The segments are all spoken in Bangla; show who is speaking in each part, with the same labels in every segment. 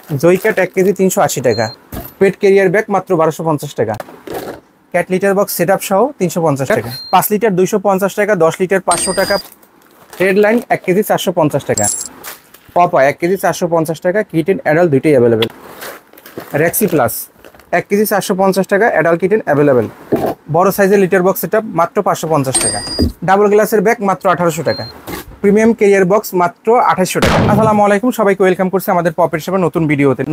Speaker 1: জয়ক্যাট 1 কেজি 380 টাকা। পেট ক্যারিয়ার ব্যাগ মাত্র 1250 টাকা। ক্যাট লিটার বক্স সেটআপ সহ 350 টাকা। 5 লিটার 250 টাকা, 10 লিটার 500 টাকা। রেড লাইন 1 কেজি 450 টাকা। পপা 1 কেজি 450 টাকা। কিটেন অ্যাডাল্ট দুইটাই অ্যাভেলেবেল। রেক্সি প্লাস 1 কেজি 450 টাকা, অ্যাডাল্ট কিটেন অ্যাভেলেবেল। বড় সাইজের লিটার বক্স সেটআপ মাত্র 550 টাকা। ডাবল গ্লাসের ব্যাগ মাত্র 1800 টাকা। প্রিমিয়াম ক্যারিয়ার বক্স মাত্র 2800 টাকা। আসসালামু আলাইকুম, সবাইকে ওয়েলকাম করছি আমাদের পপের শপের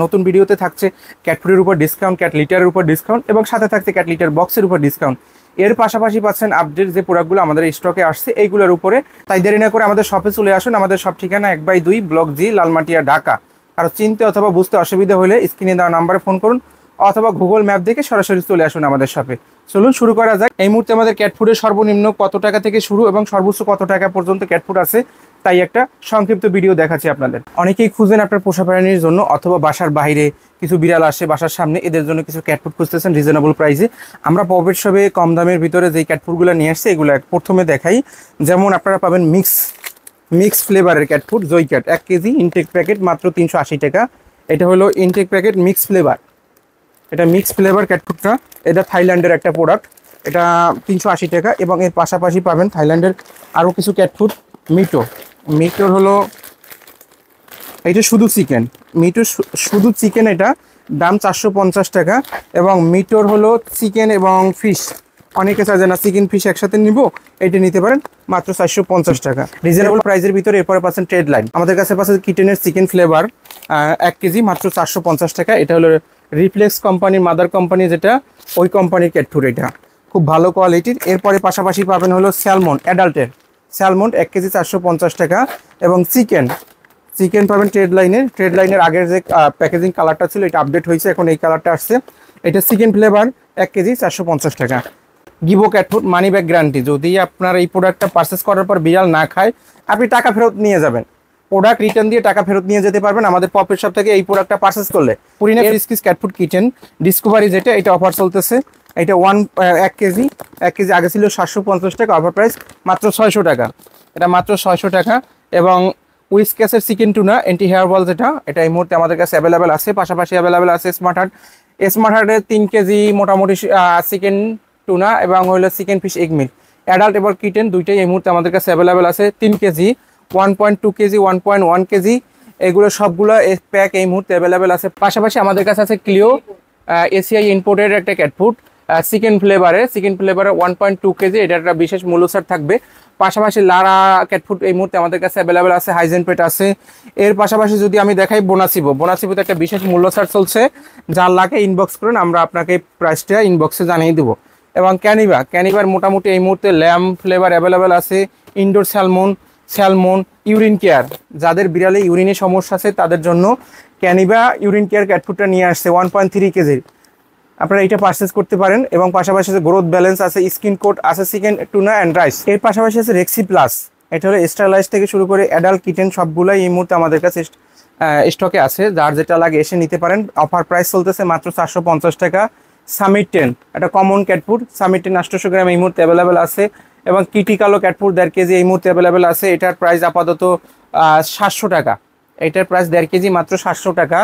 Speaker 1: নতুন ভিডিওতে থাকছে ক্যাট ফুডের উপর ডিসকাউন্ট, ক্যাট লিটারের উপর ডিসকাউন্ট এবং সাথে থাকছে ক্যাট লিটার বক্সের উপর ডিসকাউন্ট। এর পাশাপাশি পাচ্ছেন আপডেট যে প্রোডাক্টগুলো আমাদের স্টকে আসছে এইগুলোর উপরে। তাই দেরি না করে আমাদের শপে চলে আসুন। আমাদের সব ঠিকানা 1/2 ব্লক জি, লালমাটিয়া, ঢাকা। আর চিনতে অথবা বুঝতে অসুবিধা হলে স্ক্রিনে দেওয়া নাম্বারে ফোন করুন অথবা গুগল ম্যাপ দেখে সরাসরি চলে আসুন আমাদের শপে। চলুন শুরু করা যাক। এই মুহূর্তে আমাদের ক্যাট ফুডের সর্বনিম্ন কত টাকা থেকে শুরু এবং সর্বোচ্চ কত টাকা পর্যন্ত ক্যাট ফুড আছে তাই একটা সংক্ষিপ্ত ভিডিও দেখাচ্ছি আপনাদের। অনেকেই খুঁজেন আপনার পোষা প্রাণীর জন্য অথবা বাসার বাইরে কিছু বিড়াল আসে বাসার সামনে, এদের জন্য কিছু ক্যাট ফুড খুঁজতেছেন রিজনেবল প্রাইসে। আমরা পপের শপে কম দামের ভিতরে যেই ক্যাট ফুডগুলো নিয়ে আসছে এগুলো প্রথমে দেখাই। যেমন আপনারা পাবেন মিক্স ফ্লেভারের cat food Joycat 1 KG intake packet মাত্র 380 টাকা। এটা হলো ইনটেক প্যাকেট মিক্স ফ্লেভার। এটা মিক্স ফ্লেভার ক্যাট ফুডটা, এটা থাইল্যান্ডের একটা প্রোডাক্ট। এটা 380 টাকা এবং এর পাশাপাশি পাবেন থাইল্যান্ডের আরও কিছু ক্যাট ফুড। মিটোর হলো এটা শুধু চিকেন, শুধু চিকেন, এটা দাম 450 টাকা। এবং মিটোর হলো চিকেন এবং ফিশ। অনেকে চায় না চিকেন ফিশ একসাথে নিব, এটা নিতে পারেন মাত্র 450 টাকা রিজনেবল প্রাইসের ভিতরে। এরপরে পাচ্ছেন ট্রেড লাইন। আমাদের কাছে পাচ্ছেন কিটেনের চিকেন ফ্লেভার 1 কেজি মাত্র 450 টাকা। এটা হলো রিফ্লেক্স কোম্পানির মাদার কোম্পানি, যেটা ওই কোম্পানির ক্যাট ফুড, এটা খুব ভালো কোয়ালিটির। এরপরে পাশাপাশি পাবেন হলো স্যালমন, অ্যাডাল্টের স্যালমন 1 কেজি 450 টাকা। এবং চিকেন পাবেন ট্রেড লাইনের আগের যে প্যাকেজিং কালারটা ছিল এটা আপডেট হয়েছে, এখন এই কালারটা আসছে। এটা চিকেন ফ্লেভার 1 কেজি 450 টাকা। Givo cat food money back guarantee. যদি আপনার এই প্রোডাক্টটা পারচেস করার পর বিড়াল না খায় আপনি টাকা ফেরত নিয়ে যাবেন, প্রোডাক্ট রিটার্ন দিয়ে টাকা ফেরত নিয়ে যেতে পারবেন আমাদের পপের শপ থেকে এই প্রোডাক্টটা পারচেস করলে। পুরিনা ফ্রিস্কিস ক্যাট ফুড কিচেন ডিসকভারি, যেটা এটা অফার চলতেছে। এটা 1 কেজি আগে ছিল 750 টাকা, অফার প্রাইস মাত্র 600 টাকা। এটা মাত্র 600 টাকা। এবং উইসকেসের চিকেন টুনা এন্টি হেয়ার বল, যেটা এটা এই মুহূর্তে আমাদের কাছে অ্যাভেলেবেল আছে। পাশাপাশি অ্যাভেলেবেল আছে স্মার্ট হার্টের 3 কেজি মোটামুটি চিকেন টুনা এবং হলো চিকেন ফিশ এগ মিল। অ্যাডাল্ট এবং কিটেন দুইটাই এই মুহূর্তে আমাদের কাছে অ্যাভেলেবেল আছে। 3 কেজি, 1.2 কেজি, 1.1 কেজি, এগুলো সবগুলো প্যাক এই মুহূর্তে অ্যাভেলেবেল আছে। পাশাপাশি আমাদের কাছে আছে ক্লিও এসিআই ইম্পোর্টের একটা ক্যাট ফুড চিকেন ফ্লেভারে 1.2 কেজি, এটা একটা বিশেষ মূল্য ছাড় থাকবে। পাশাপাশি লারা ক্যাট ফুড এই মুহূর্তে আমাদের কাছে অ্যাভেলেবেল আছে, হাইজেন পেট আছে। এর পাশাপাশি যদি আমি দেখাই বোনাসিবোতে একটা বিশেষ মূল্য ছাড় চলছে, যার লাগে ইনবক্স করুন, আমরা আপনাকে প্রাইসটা ইনবক্সে জানিয়ে দেবো। এবং ক্যানিবার মোটামুটি এই মুহূর্তে ল্যাম ফ্লেভার অ্যাভেলেবেল আছে। ইনডোর স্যালমন ইউরিন কেয়ার, যাদের বিড়ালে ইউরিনের সমস্যা আছে তাদের জন্য ক্যানিবা ইউরিন কেয়ার ক্যাট ফুডটা নিয়ে আসছে 1.3 কেজির। আপনারা এটা পারচেস করতে পারেন। এবং পাশাপাশি আছে গ্রোথ ব্যালেন্স আছে, স্কিন কোট আছে, চিকেন টুনা অ্যান্ড রাইস। এর পাশাপাশি আছে রেক্সি প্লাস, এটা হলো স্টারলাইজ থেকে শুরু করে অ্যাডাল্ট কিটেন সবগুলোই এই মুহূর্তে আমাদের কাছে স্টকে আছে, যার যেটা লাগে এসে নিতে পারেন। অফার প্রাইস চলতেছে মাত্র 450 টাকা। সামিট 10 একটা কমন ক্যাট ফুড, সামিট 10 800 গ্রাম এই মুহূর্তে অ্যাভেলেবেল আছে। এবং কিটিকালো ক্যাট ফুড 1.5 কেজি এই মুহূর্তে অ্যাভেলেবেল আছে। এটার প্রাইস আপাতত 700 টাকা। এটার প্রাইস 1.5 কেজি মাত্র 700 টাকা।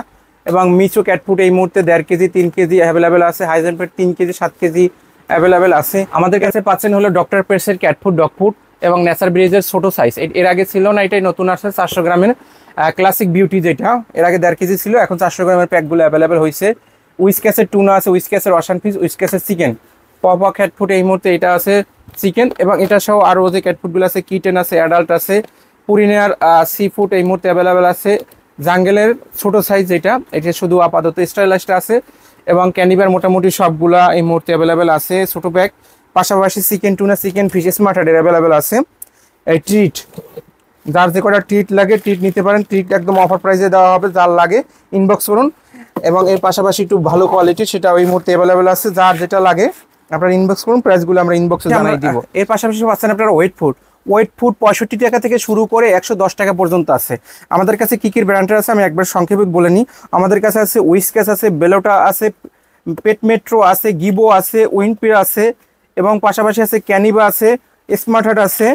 Speaker 1: এবং মিচো ক্যাট ফুড এই মুহূর্তে 1.5 কেজি 3 কেজি অ্যাভেলেবেল আছে। হাইজেন পেট 3 কেজি 7 কেজি অ্যাভেলেবেল আছে। আমাদের কাছে পাচ্ছেন হলো ডক্টর পেটসের ক্যাট ফুড ডগ ফুড এবং নেচার ব্রিজের ছোট সাইজ, এর আগে ছিল না, এটাই নতুন আসছে 400 গ্রামের ক্লাসিক বিউটি, যেটা এর আগে 1.5 কেজি ছিল, এখন 400 গ্রামের প্যাকগুলো অ্যাভেলেবেল হয়েছে। উইসকেসের টুনা আছে, উইসকেসের ওয়াশান ফিশ, উইসকেসের চিকেন। পপা ক্যাট ফুড এই মুহূর্তে এটা আছে চিকেন এবং এটা সহ আরও যে ক্যাট ফুডগুলো আছে কিটেন আছে, অ্যাডাল্ট আছে। পুরিনার সি ফুড এই মুহূর্তে অ্যাভেলেবেল আছে। জাঙ্গেলের ছোট সাইজ, এটা শুধু আপাতত স্টাইলাইজটা আছে। এবং ক্যানিবার মোটামুটি সবগুলা এই মুহূর্তে অ্যাভেলেবেল আছে ছোট প্যাক। পাশাপাশি chicken tuna, chicken fish, smart হার্টের অ্যাভেলেবেল আছে। এই ট্রিট, যার যে কটা ট্রিট লাগে ট্রিট নিতে পারেন, ট্রিট একদম অফার প্রাইসে দেওয়া হবে, যার লাগে ইনবক্স করুন। এবং এর পাশাপাশি একটু ভালো কোয়ালিটির সেটা ওই মুহূর্তে অ্যাভেলেবেল আছে, যার যেটা লাগে আপনারা ইনবক্স করুন, প্রাইসগুলো আমরা ইনবক্সে জানিয়ে দিব। এর পাশাপাশি পাচ্ছেন আপনারা ওয়েট ফুড 65 টাকা থেকে শুরু করে 110 টাকা পর্যন্ত আছে। আমাদের কাছে কী কী ব্র্যান্ডের আছে আমি একবার সংক্ষেপে বলে নিই। আমাদের কাছে আছে উইসকেস আছে, বেলোটা আছে, পেট মেট্রো আছে, গিবো আছে, উইনপি আছে এবং পাশাপাশি আছে ক্যানিবা আছে, স্মার্ট হার্ট আছে,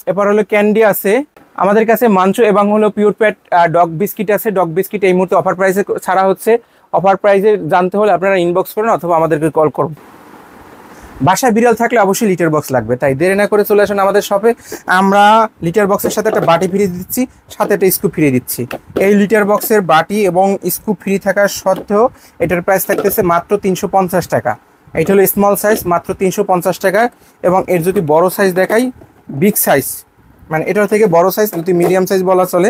Speaker 1: এরপর হলো ক্যান্ডি আছে, আমাদের কাছে মাঞ্চো এবং হলো পিওর প্যাট ডগ বিস্কিট আছে। ডগ বিস্কিট এই মুহূর্তে অফার প্রাইসে ছাড়া হচ্ছে। অফার প্রাইসে জানতে হলে আপনারা ইনবক্স করুন অথবা আমাদেরকে কল করুন। বাসায় বিড়াল থাকলে অবশ্যই লিটার বক্স লাগবে, তাই দেরি না করে চলে আসুন আমাদের শপে। আমরা লিটার বক্সের সাথে একটা বাটি ফ্রি দিচ্ছি, সাথে একটা স্কুপ ফ্রি দিচ্ছি। এই লিটার বক্সের বাটি এবং স্কুপ ফ্রি থাকার সত্ত্বেও এটার প্রাইস থাকতেছে মাত্র 350 টাকা। এটা হলো স্মল সাইজ, মাত্র 350 টাকা। এবং এর যদি বড় সাইজ দেখাই, বিগ সাইজ মানে এটার থেকে বড় সাইজ, যদি মিডিয়াম সাইজ বলা চলে,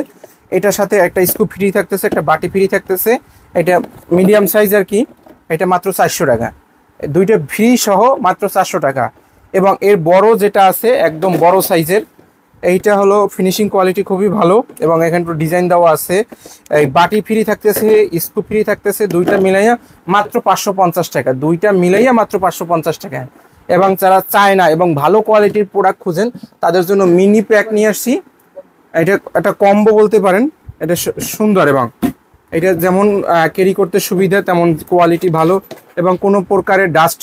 Speaker 1: এটার সাথে একটা স্কুপ ফ্রি থাকতেছে, একটা বাটি ফ্রি থাকতেছে। এটা মিডিয়াম সাইজ আর কি, এটা মাত্র 400 টাকা। দুইটা ফ্রি সহ মাত্র 400 টাকা। এবং এর বড় যেটা আছে একদম বড় সাইজের, এইটা হলো ফিনিশিং কোয়ালিটি খুবই ভালো এবং এখানে ডিজাইন দেওয়া আছে। এই বাটি ফ্রি থাকতেছে, স্কুপ ফ্রি থাকতেছে, দুইটা মিলাইয়া মাত্র 550 টাকা। দুইটা মিলাইয়া মাত্র 550 টাকা। এবং যারা চায় না এবং ভালো কোয়ালিটির প্রোডাক্ট খুঁজেন তাদের জন্য মিনি প্যাক নিয়ে আসছি। এটা একটা কম্বো বলতে পারেন। এটা সুন্দর এবং এটা যেমন ক্যারি করতে সুবিধা, তেমন কোয়ালিটি ভালো এবং কোনো প্রকারের ডাস্ট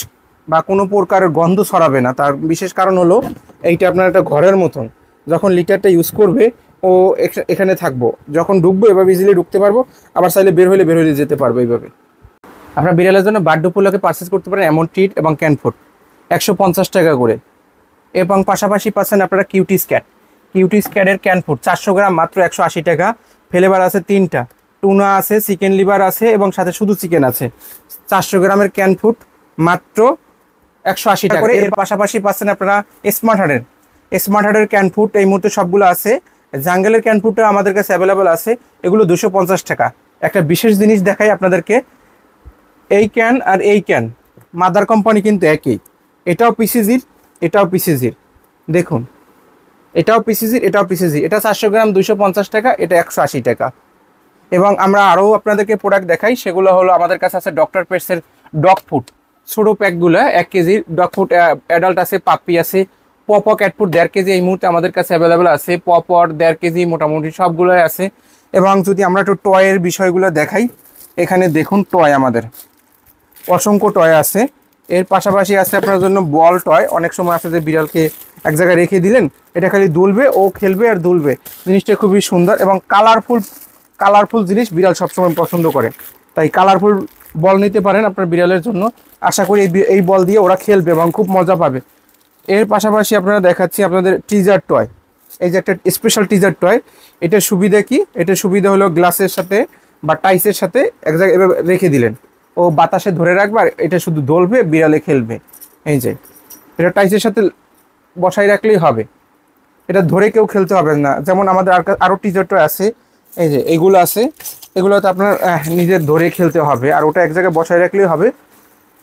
Speaker 1: বা কোনো প্রকারের গন্ধ ছড়াবে না। তার বিশেষ কারণ হলো এইটা আপনার একটা ঘরের মতন, যখন লিটারটা ইউজ করবে ও এখানে থাকবো, যখন ঢুকবো এভাবে ইজিলি ঢুকতে পারবো, আবার চাইলে বের হলে যেতে পারবো। এইভাবে আপনার বিড়ালের জন্য বার্থডে উপলক্ষে পারচেস করতে পারেন এমন ট্রিট এবং ক্যান ফুড 150 টাকা করে। এবং পাশাপাশি পাচ্ছেন আপনারা কিউটি স্ক্যাটের ক্যান ফুড 400 গ্রাম মাত্র 180 টাকা। ফ্লেভার আছে 3টা, টুনা আছে, চিকেন লিভার আছে এবং সাথে শুধু চিকেন আছে। 400 গ্রামের ক্যান ফুড মাত্র 180 টাকা। এর পাশাপাশি পাচ্ছেন আপনারা স্মার্ট হার্টের ক্যান ফুড এই মুহূর্তে সবগুলো আছে। জাঙ্গেলের ক্যান ফুডটা আমাদের কাছে অ্যাভেলেবেল আছে, এগুলো 250 টাকা। একটা বিশেষ জিনিস দেখাই আপনাদেরকে, এই ক্যান আর এই ক্যান মাদার কোম্পানি কিন্তু একই। এটাও পিসিজির, এটাও পিসিজির। দেখুন, এটাও পিসিজির, এটাও পিসিজির। এটা 400 গ্রাম 250 টাকা, এটা 180 টাকা। এবং আমরা আরও আপনাদেরকে প্রোডাক্ট দেখাই, সেগুলো হলো আমাদের কাছে আছে ডক্টর পেটসের ডগ ফুড ছোটো প্যাকগুলো 1 কেজির ডগ ফুড অ্যাডাল্ট আছে, পাপ্পি আছে। ক্যাট ফুড 1.5 কেজি এই মুহূর্তে আমাদের কাছে অ্যাভেলেবেল আছে। 1.5 কেজি মোটামুটি সবগুলোই আছে। এবং যদি আমরা একটু টয়ের বিষয়গুলো দেখাই, এখানে দেখুন টয় আমাদের অসংখ্য টয় আছে। এর পাশাপাশি আছে আপনার জন্য বল টয়। অনেক সময় আছে যে বিড়ালকে এক জায়গায় রেখে দিলেন, এটা খালি দুলবে, ও খেলবে আর দুলবে। জিনিসটা খুবই সুন্দর এবং কালারফুল জিনিস বিড়াল সবসময় পছন্দ করে, তাই কালারফুল বল নিতে পারেন আপনার বিড়ালের জন্য। আশা করি এই বল দিয়ে ওরা খেলবে এবং খুব মজা পাবে। এর পাশাপাশি আপনারা দেখাচ্ছি আপনাদের টিজার টয়। এই যে একটা স্পেশাল টিজার টয়, এটার সুবিধা কি? এটার সুবিধা হলো গ্লাসের সাথে বা টাইসের সাথে এক জায়গায় এভাবে রেখে দিলেন, ও বাতাসে ধরে রাখবে আর এটা শুধু দোলবে, বিড়ালে খেলবে। এই যে এটা টাইসের সাথে বসাই রাখলেই হবে, এটা ধরে কেউ খেলতে হবে না। যেমন আমাদের আরও টিজার টয় আছে, এই যে এগুলো আছে, এগুলোতে আপনার নিজের ধরে খেলতে হবে আর ওটা এক জায়গায় বসাই রাখলেই হবে।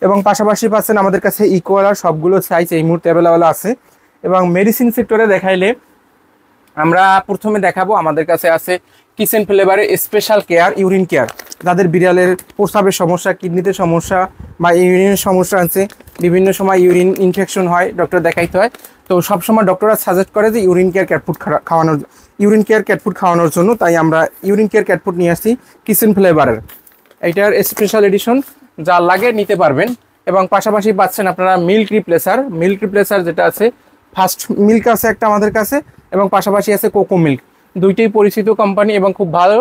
Speaker 1: এবং পাশাপাশি পাচ্ছেন আমাদের কাছে ইকোয়ালার সবগুলো সাইজ এই মুহূর্তে অ্যাভেলেবেল আছে। এবং মেডিসিন সেক্টরে দেখাইলে আমরা প্রথমে দেখাবো আমাদের কাছে আছে কিচেন ফ্লেভারে স্পেশাল কেয়ার ইউরিন কেয়ার। যাদের বিড়ালের প্রস্রাবের সমস্যা, কিডনিতে সমস্যা বা ইউরিনের সমস্যা আছে, বিভিন্ন সময় ইউরিন ইনফেকশন হয়, ডক্টর দেখাইতে হয়। তো সবসময় ডক্টররা সাজেস্ট করে যে ইউরিন কেয়ার ক্যাট ফুড খাওয়ানোর জন্য। তাই আমরা ইউরিন কেয়ার ক্যাট ফুড নিয়ে আসছি কিচেন ফ্লেভারের। এইটার স্পেশাল এডিশন, যা লাগে নিতে পারবেন। এবং পাশাপাশি পাচ্ছেন আপনারা মিল্ক রিপ্লেসার যেটা আছে, ফার্স্ট মিল্ক আছে একটা আমাদের কাছে এবং পাশাপাশি আছে কোকো মিল্ক। দুইটাই পরিচিত কোম্পানি এবং খুব ভালো,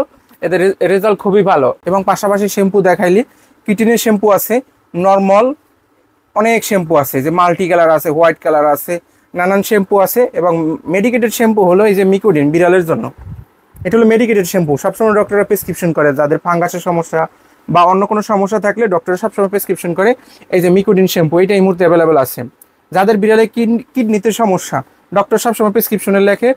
Speaker 1: এদের রেজাল্ট খুবই ভালো। এবং পাশাপাশি শ্যাম্পু দেখাইলি, কিটিনের শ্যাম্পু আছে, নর্মাল অনেক শ্যাম্পু আছে, যে মাল্টি কালার আছে, হোয়াইট কালার আছে, নানান শ্যাম্পু আছে। এবং মেডিকেটেড শ্যাম্পু হলো এই যে মিকোডিন বিড়ালের জন্য, এটা হলো মেডিকেটেড শ্যাম্পু। সবসময় ডক্টররা প্রেসক্রিপশন করে, যাদের ফাঙ্গাসের সমস্যা বা অন্য কোনো সমস্যা থাকলে ডক্টররা সবসময় প্রেসক্রিপশন করে এই যে মিকোডিন শ্যাম্পু, এটা এই মুহূর্তে অ্যাভেলেবেল আছে। যাদের বিড়ালে কিডনিতে সমস্যা, ডক্টর সবসময় প্রেসক্রিপশনে লেখে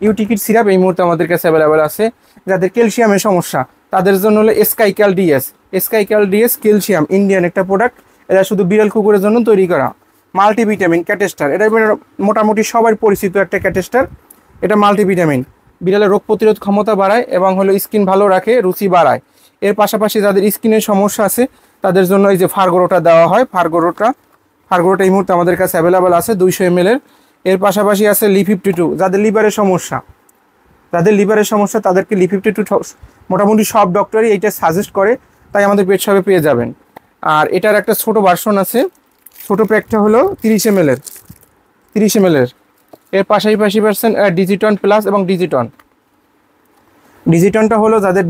Speaker 1: ইউটিকিট সিরাপ এই মুহূর্তে আমাদের কাছে অ্যাভেলেবেল আছে। যাদের ক্যালসিয়ামের সমস্যা তাদের জন্য হলো স্কাইক্যাল ডিএস ক্যালসিয়াম, ইন্ডিয়ান একটা প্রোডাক্ট। এটা শুধু বিড়াল কুকুরের জন্য তৈরি করা। মাল্টিভিটামিন ক্যাটেস্টার, এটা মোটামুটি সবার পরিচিত একটা ক্যাটেস্টার। এটা মাল্টিভিটামিন, বিড়ালের রোগ প্রতিরোধ ক্ষমতা বাড়ায় এবং হলো স্কিন ভালো রাখে, রুচি বাড়ায়। এর পাশাপাশি যাদের স্কিনের সমস্যা আছে তাদের জন্য এই যে ফার্গোরোটা দেওয়া হয়। ফার্গোরোটা এই মুহূর্তে আমাদের কাছে অ্যাভেলেবেল আছে 200 ml এর। এর পাশাপাশি আছে লি52, যাদের লিভারের সমস্যা তাদেরকে লি52 মোটামুটি সব ডক্টরই এইটা সাজেস্ট করে, তাই আমাদের পেট শপে পেয়ে যাবেন। আর এটার একটা ছোট ভার্সন আছে, ছোট প্যাকটা হলো 30 ml এর। এর পাশাপাশি পাচ্ছেন ডিজিটন প্লাস এবং ডিজিটন। ডিজিটনটা হলো যাদের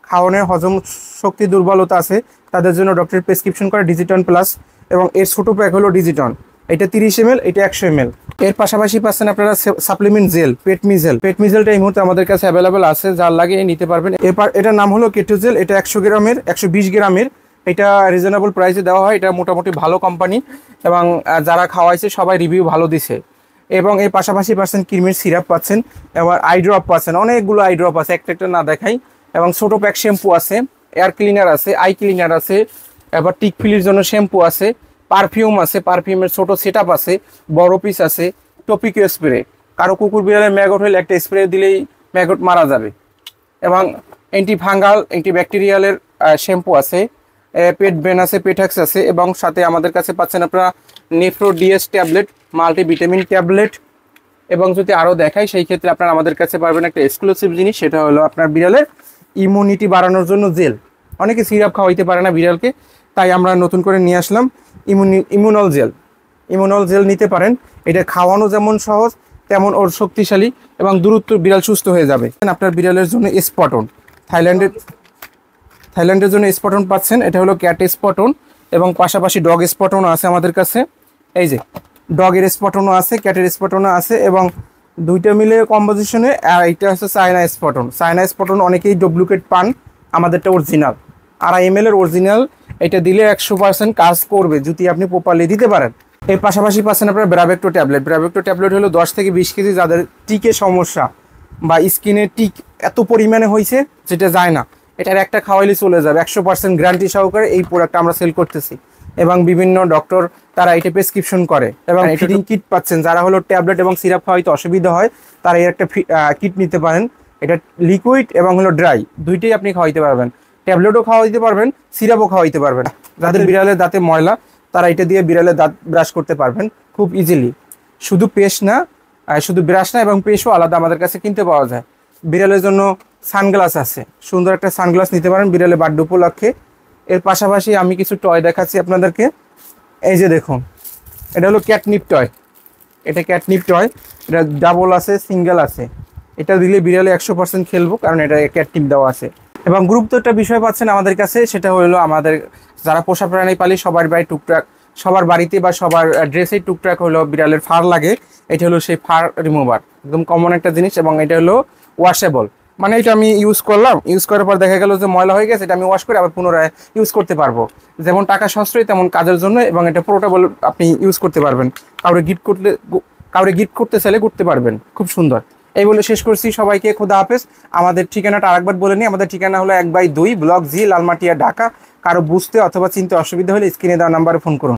Speaker 1: খাওয়ানোর হজম শক্তি দুর্বলতা আছে তাদের জন্য ডক্টর প্রেসক্রিপশন করে ডিজিটন প্লাস, এবং এর ছোটো প্যাক হলো ডিজিটন, এটা 30 ml, এটা 100 ml। এর পাশাপাশি পাচ্ছেন আপনারা সাপ্লিমেন্ট জেল, পেটমিজেল। পেটমিজেলটা এই মুহূর্তে আমাদের কাছে অ্যাভেলেবেল আছে, যার লাগে নিতে পারবেন। এরপর এটার নাম হলো কেটোজেল, এটা 100 গ্রামের, 120 গ্রামের। এটা রিজনেবল প্রাইসে দেওয়া হয়, এটা মোটামুটি ভালো কোম্পানি এবং যারা খাওয়াইছে সবাই রিভিউ ভালো দিছে। এবং এর পাশাপাশি পাচ্ছেন ক্রিমের সিরাপ পাচ্ছেন, এবার আই ড্রপ পাচ্ছেন, অনেকগুলো আই ড্রপ আছে, একটা একটা না দেখাই। এবং ছোটো প্যাক শ্যাম্পু আছে, এয়ার ক্লিনার আছে, আই ক্লিনার আছে, এবার টিক ফিলির জন্য শ্যাম্পু আছে, পারফিউম আছে, পারফিউমের ছোটো সেট আপ আছে, বড় পিস আছে, টপিকো স্প্রে। কারো কুকুর বিড়ালের ম্যাগট হলে একটা স্প্রে দিলেই ম্যাগট মারা যাবে। এবং অ্যান্টিফাঙ্গাল, অ্যান্টিব্যাকটেরিয়ালের শ্যাম্পু আছে, পেট ব্রেন আছে, পেটাক্স আছে, এবং সাথে আমাদের কাছে পাচ্ছেন আপনারা নেফ্রোডিএস ট্যাবলেট, মাল্টিভিটামিন ট্যাবলেট। এবং যদি আরও দেখাই সেই ক্ষেত্রে আপনারা আমাদের কাছে পারবেন একটা এক্সক্লুসিভ জিনিস, সেটা হলো আপনার বিড়ালের ইমিউনিটি বাড়ানোর জন্য জেল। অনেকে সিরাপ খাওয়াইতে পারে না বিড়ালকে, তাই আমরা নতুন করে নিয়ে আসলাম ইমিউনল জেল। ইমিউনল জেল নিতে পারেন, এটা খাওয়ানো যেমন সহজ তেমন ওর শক্তিশালী, এবং দ্রুত বিড়াল সুস্থ হয়ে যাবে। আপনার বিড়ালের জন্য স্পটন, থাইল্যান্ডের জন্য স্পটন পাচ্ছেন, এটা হলো ক্যাট স্পটন, এবং পাশাপাশি ডগ স্পটনও আছে আমাদের কাছে। এই যে ডগের স্পটনও আছে, ক্যাটের স্পটনও আছে, এবং দুইটা মিলে কম্পোজিশনে। আর এইটা হচ্ছে চায়না স্পটন। চায়না স্পটন অনেকেই ডুপ্লিকেট পান, আমাদেরটা অরিজিনাল, 2.5 ml এর অরিজিনাল। এটা দিলে 100% কাজ করবে যদি আপনি প্রপারলি দিতে পারেন। এর পাশাপাশি পাচ্ছেন আপনার ব্রাভেক্টো ট্যাবলেট। ব্রাভেক্টো ট্যাবলেট হলো 10 থেকে 20 কেজি যাদের টিকে সমস্যা বা স্কিনে টিক এত পরিমাণে হয়েছে যেটা যায় না, এটার একটা খাওয়াইলে চলে যাবে। 100% গ্যারান্টি সহকারে এই প্রোডাক্টটা আমরা সেল করতেছি, এবং বিভিন্ন ডক্টর তারা এটা প্রেসক্রিপশন করে। এবং ফিডিং কিট পাচ্ছেন, যারা হলো ট্যাবলেট এবং সিরাপ খাওয়াইতে অসুবিধা হয় তারা এই একটা কিট নিতে পারেন। এটা লিকুইড এবং হলো ড্রাই, দুইটাই আপনি খাওয়াইতে পারবেন। ট্যাবলেটও খাওয়াইতে পারবেন, সিরাপও খাওয়াইতে পারবেন। যাদের বিড়ালের দাঁতে ময়লা তারা এটা দিয়ে বিড়ালের দাঁত ব্রাশ করতে পারবেন খুব ইজিলি। শুধু পেস্ট না, শুধু ব্রাশ না, এবং পেস্টও আলাদা আমাদের কাছে কিনতে পাওয়া যায়। বিড়ালের জন্য সানগ্লাস আছে, সুন্দর একটা সানগ্লাস নিতে পারেন বিড়ালের বার্থডে উপলক্ষে। এর পাশাপাশি আমি কিছু টয় দেখাচ্ছি আপনাদেরকে। এই যে দেখুন, এটা হলো ক্যাটনিপ টয়। এটা ক্যাটনিপ টয়, এটা ডাবল আছে, সিঙ্গেল আছে। এটা দিলে বিড়ালে 100% খেলবো, কারণ এটা ক্যাটনিপ দেওয়া আছে। এবং গুরুত্ব একটা বিষয় পাচ্ছেন আমাদের কাছে, সেটা হলো আমাদের যারা পোষা প্রাণী পালি সবার বাড়ি টুকটাক, সবার বাড়িতে বা সবার ড্রেসে টুকটাক হলো বিড়ালের ফার লাগে। এটা হলো সেই ফার রিমুভার, একদম কমন একটা জিনিস, এবং এটা হলো ওয়াশেবল। মানে এটা আমি ইউজ করলাম, ইউজ করার পর দেখা গেল যে ময়লা হয়ে গেছে, এটা আমি ওয়াশ করে আবার পুনরায় ইউজ করতে পারবো। যেমন টাকা সাশ্রয়ী তেমন কাজের জন্য, এবং এটা পোর্টেবল, আপনি ইউজ করতে পারবেন। কাউরে গিফট করতে চাইলে করতে পারবেন, খুব সুন্দর। এই বলে শেষ করছি, সবাইকে খোদা হাফেজ। আমাদের ঠিকানাটা আরেকবার বলে নিই, আমাদের ঠিকানা হলো 1/2 ব্লক জি, লালমাটিয়া, ঢাকা। কারো বুঝতে অথবা চিনতে অসুবিধা হলে স্ক্রিনে দেওয়া নাম্বারে ফোন করুন।